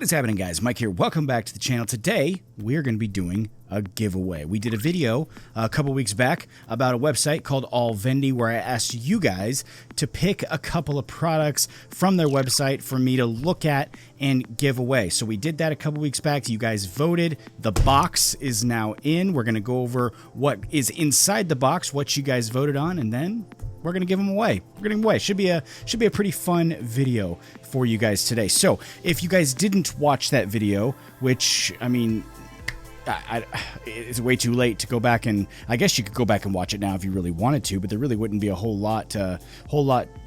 What is happening, guys? Mike here. Welcome back to the channel. Today, we're going to be doing a giveaway. We did a video a couple weeks back about a website called Allvendi where I asked you guys to pick a couple of products from their website for me to look at and give away. So we did that a couple weeks back. You guys voted. The box is now in. We're going to go over what is inside the box, what you guys voted on, and then we're going to give them away. We're going to give them away. Should be a pretty fun video for you guys today. So if you guys didn't watch that video, which, I mean, it's way too late to go back, and I guess you could go back and watch it now if you really wanted to, but there really wouldn't be a whole lot,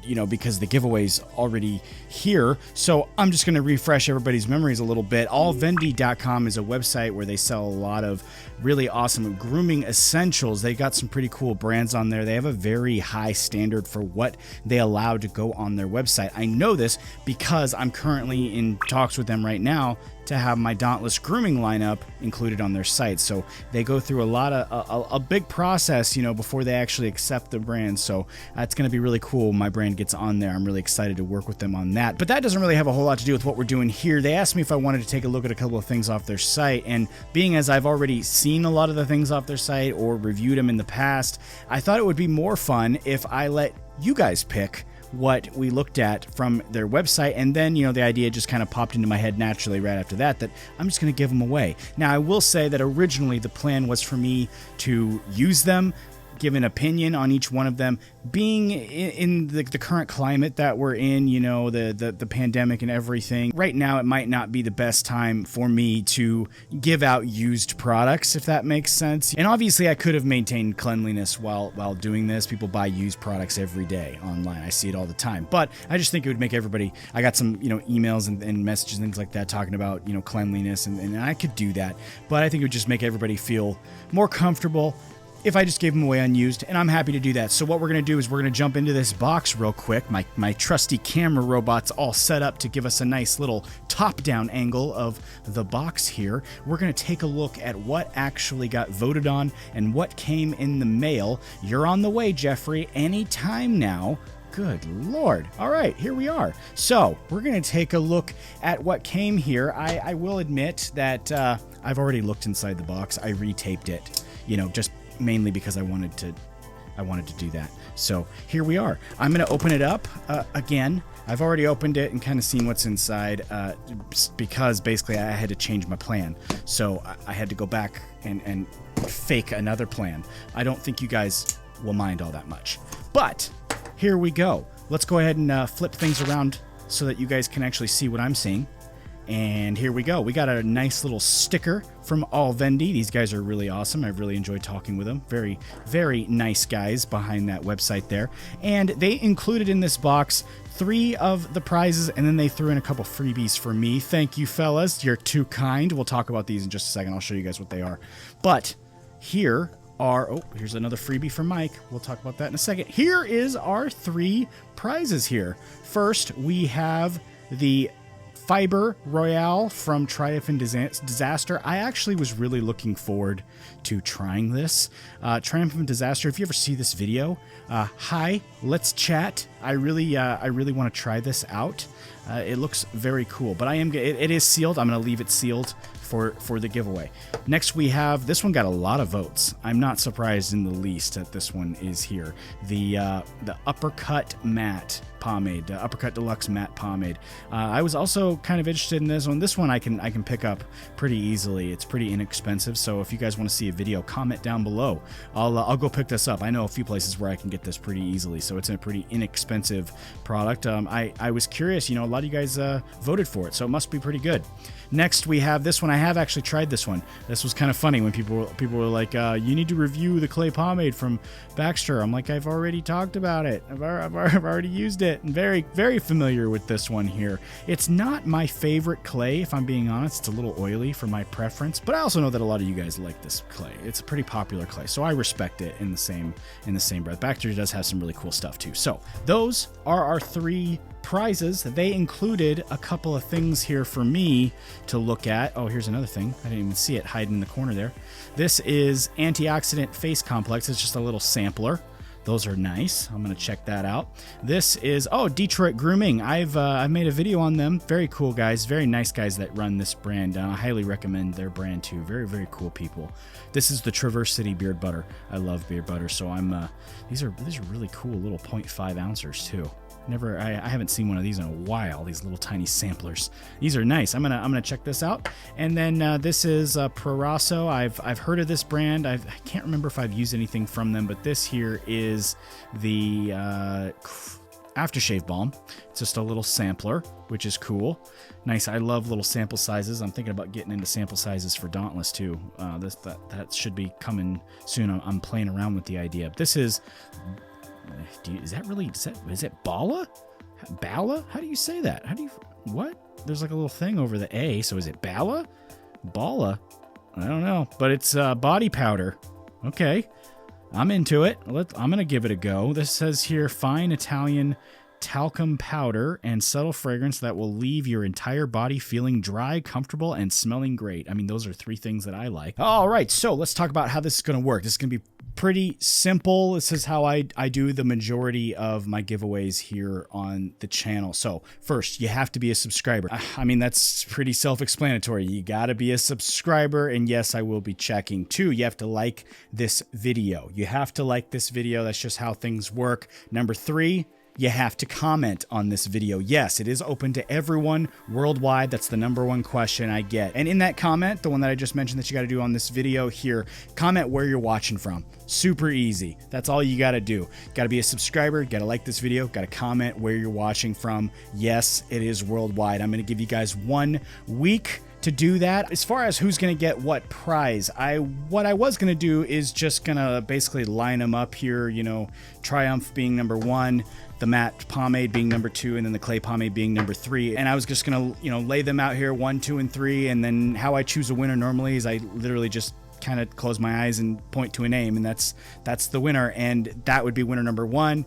you know, because the giveaway's already here. So I'm just going to refresh everybody's memories a little bit. Allvendi.com is a website where they sell a lot of really awesome grooming essentials. They got some pretty cool brands on there. They have a very high standard for what they allow to go on their website. I know this because I'm currently in talks with them right now to have my Dauntless grooming lineup included on their site. So they go through a lot of a big process, you know, before they actually accept the brand. So it's going to be really cool. My brand gets on there. I'm really excited to work with them on that. But that doesn't really have a whole lot to do with what we're doing here. They asked me if I wanted to take a look at a couple of things off their site, and being as I've already seen a lot of the things off their site or reviewed them in the past, I thought it would be more fun if I let you guys pick what we looked at from their website, and then, you know, the idea just kind of popped into my head naturally right after that I'm just going to give them away. Now, I will say that originally the plan was for me to use them, give an opinion on each one of them. Being in the current climate that we're in, you know, the pandemic and everything, right now it might not be the best time for me to give out used products, if that makes sense. And obviously I could have maintained cleanliness while doing this. People buy used products every day online. I see it all the time. But I just think it would make everybody, I got some, you know, emails and messages and things like that talking about, you know, cleanliness, and I could do that. But I think it would just make everybody feel more comfortable if I just gave them away unused, and I'm happy to do that. So what we're going to do is we're going to jump into this box real quick. My trusty camera robot's all set up to give us a nice little top-down angle of the box here. We're going to take a look at what actually got voted on and what came in the mail. You're on the way, Jeffrey, anytime now. Good Lord. All right, here we are. So we're going to take a look at what came here. I will admit that I've already looked inside the box. I retaped it, you know, just mainly because I wanted to do that. So here we are. I'm going to open it up again. I've already opened it and kind of seen what's inside because basically I had to change my plan. So I had to go back and fake another plan. I don't think you guys will mind all that much. But here we go. Let's go ahead and flip things around so that you guys can actually see what I'm seeing. And here we go. We got a nice little sticker from Allvendi. These guys are really awesome. I've really enjoyed talking with them. Very, very nice guys behind that website there. And they included in this box 3 of the prizes, and then they threw in a couple freebies for me. Thank you, fellas. You're too kind. We'll talk about these in just a second. I'll show you guys what they are. But here are, oh, here's another freebie from Mike. We'll talk about that in a second. Here is our 3 prizes here. First, we have the Fibre Royale from Triumph and Disaster. I actually was really looking forward to trying this. Triumph and Disaster, if you ever see this video, hi, let's chat. I really want to try this out. It looks very cool, but it is sealed. I'm going to leave it sealed for the giveaway. Next, we have, this one got a lot of votes. I'm not surprised in the least that this one is here. The Uppercut Matte Pomade, Uppercut Deluxe Matte Pomade. I was also kind of interested in this one. This one I can pick up pretty easily. It's pretty inexpensive, so if you guys want to see a video, comment down below. I'll go pick this up. I know a few places where I can get this pretty easily, so it's a pretty inexpensive product. I was curious, you know, a lot of you guys voted for it, so it must be pretty good. Next, we have this one. I have actually tried this one. This was kind of funny when people were like, you need to review the clay pomade from Baxter. I'm like, I've already talked about it. I've already used it. I'm very, very familiar with this one here. It's not my favorite clay, if I'm being honest. It's a little oily for my preference, but I also know that a lot of you guys like this clay. It's a pretty popular clay, so I respect it in the same breath. Baxter does have some really cool stuff too. So those are our 3 prizes. They included a couple of things here for me to look at. Oh, here's another thing. I didn't even see it hiding in the corner there. This is Antioxidant Face Complex. It's just a little sampler. Those are nice. I'm gonna check that out. This is Detroit Grooming. I've made a video on them. Very cool guys, very nice guys that run this brand. I highly recommend their brand too. Very, very cool people. This is the Traverse City beard butter. I love beard butter, so I'm these are really cool little 0.5 ounces too. I haven't seen one of these in a while. These little tiny samplers. These are nice. I'm gonna check this out. And then this is Proraso. I've heard of this brand. I can't remember if I've used anything from them, but this here is the aftershave balm. It's just a little sampler, which is cool. Nice. I love little sample sizes. I'm thinking about getting into sample sizes for Dauntless too. That should be coming soon. I'm playing around with the idea. This is. Is it Bala? Bala? How do you say that? What? There's like a little thing over the A, so is it Bala? Bala? I don't know, but it's body powder. Okay, I'm into it. I'm gonna give it a go. This says here, fine Italian talcum powder and subtle fragrance that will leave your entire body feeling dry, comfortable, and smelling great. I mean, those are 3 things that I like. All right, so let's talk about how this is going to work. This is going to be pretty simple. This is how I do the majority of my giveaways here on the channel. So first, you have to be a subscriber. I mean, that's pretty self-explanatory. You got to be a subscriber, and yes, I will be checking. 2, you have to like this video. You have to like this video. That's just how things work. Number 3, you have to comment on this video. Yes, it is open to everyone worldwide. That's the #1 question I get. And in that comment, the one that I just mentioned that you got to do on this video here, comment where you're watching from. Super easy. That's all you got to do. Got to be a subscriber, got to like this video, got to comment where you're watching from. Yes, it is worldwide. I'm going to give you guys 1 week to do that. As far as who's going to get what prize, what I was going to do is just going to basically line them up here, you know, Triumph being #1, the matte pomade being #2, and then the clay pomade being #3. And I was just going to, you know, lay them out here 1, 2, and 3. And then how I choose a winner normally is I literally just kind of close my eyes and point to a name, and that's the winner. And that would be winner #1.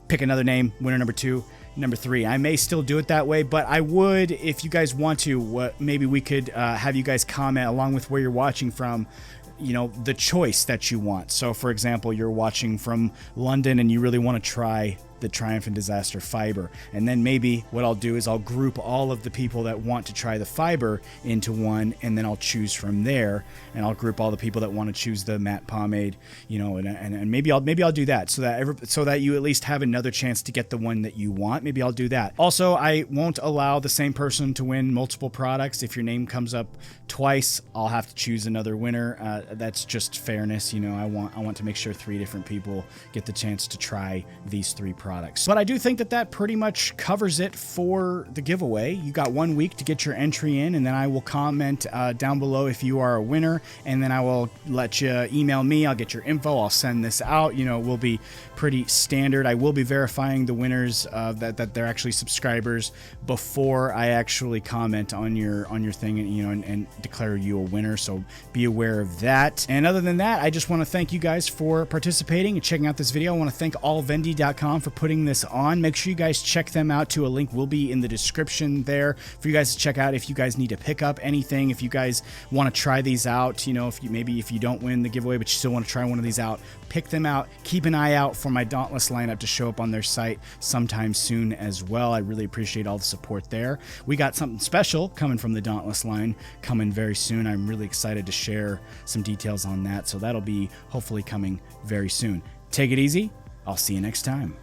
Pick another name, winner #2. #3. I may still do it that way, but I would, if you guys want to, maybe we could have you guys comment along with where you're watching from, you know, the choice that you want. So for example, you're watching from London and you really want to try the Triumph and Disaster Fibre. And then maybe what I'll do is I'll group all of the people that want to try the fiber into one, and then I'll choose from there, and I'll group all the people that want to choose the matte pomade, you know, and maybe I'll do that so that you at least have another chance to get the one that you want. Maybe I'll do that. Also, I won't allow the same person to win multiple products. If your name comes up twice, I'll have to choose another winner. That's just fairness, you know. I want to make sure 3 different people get the chance to try these 3 products. But I do think that pretty much covers it for the giveaway. You got 1 week to get your entry in, and then I will comment down below if you are a winner, and then I will let you email me. I'll get your info. I'll send this out. You know, it will be pretty standard. I will be verifying the winners that they're actually subscribers before I actually comment on your thing, and you know, and declare you a winner. So be aware of that. And other than that, I just want to thank you guys for participating and checking out this video. I want to thank allvendi.com for putting this on. Make sure you guys check them out too. A link will be in the description there for you guys to check out if you guys need to pick up anything, if you guys want to try these out. You know, if you don't win the giveaway but you still want to try one of these out, pick them out. Keep an eye out for my Dauntless lineup to show up on their site sometime soon as well. I really appreciate all the support there. We got something special coming from the Dauntless line coming very soon. I'm really excited to share some details on that, so that'll be hopefully coming very soon. Take it easy. I'll see you next time.